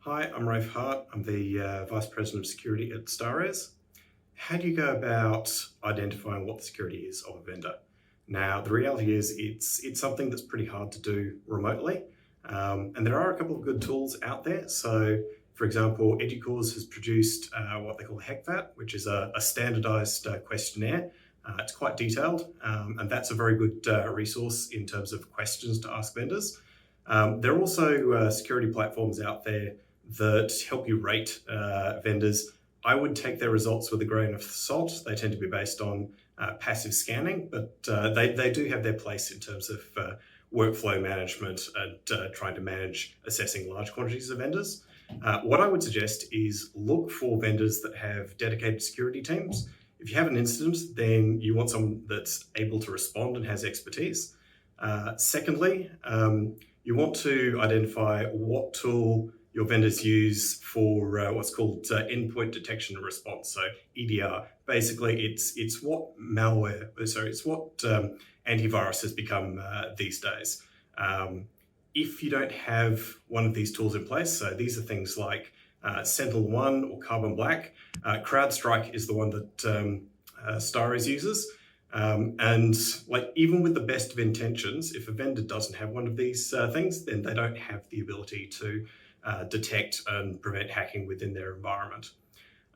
Hi, I'm Rafe Hart. I'm the Vice President of Security at StarRes. How do you go about identifying what the security is of a vendor? Now, the reality is it's something that's pretty hard to do remotely, and there are a couple of good tools out there. So, for example, Educause has produced what they call HECVAT, which is a standardized questionnaire. It's quite detailed, and that's a very good resource in terms of questions to ask vendors. There are also security platforms out there that help you rate vendors. I would take their results with a grain of salt. They tend to be based on passive scanning, but they do have their place in terms of workflow management and trying to manage assessing large quantities of vendors. What I would suggest is look for vendors that have dedicated security teams. If you have an incident, then you want someone that's able to respond and has expertise. Secondly, you want to identify what tool your vendors use for what's called endpoint detection and response. So EDR, basically, it's what it's what antivirus has become these days. If you don't have one of these tools in place, so these are things like SentinelOne or Carbon Black. CrowdStrike is the one that StarRes uses. And like even with the best of intentions, if a vendor doesn't have one of these things, then they don't have the ability to detect and prevent hacking within their environment.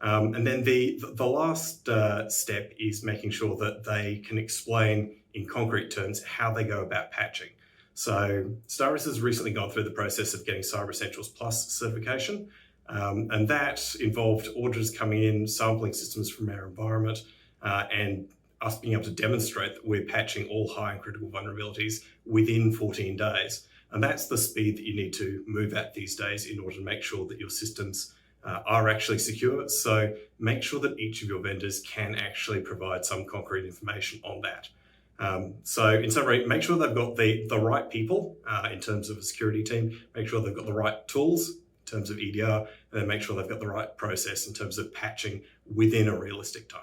And then the last step is making sure that they can explain in concrete terms how they go about patching. So StarRes has recently gone through the process of getting Cyber Essentials Plus certification, and that involved auditors coming in, sampling systems from our environment, and us being able to demonstrate that we're patching all high and critical vulnerabilities within 14 days. And that's the speed that you need to move at these days in order to make sure that your systems are actually secure. So make sure that each of your vendors can actually provide some concrete information on that. So in summary, make sure they've got the right people in terms of a security team, make sure they've got the right tools in terms of EDR, and then make sure they've got the right process in terms of patching within a realistic time.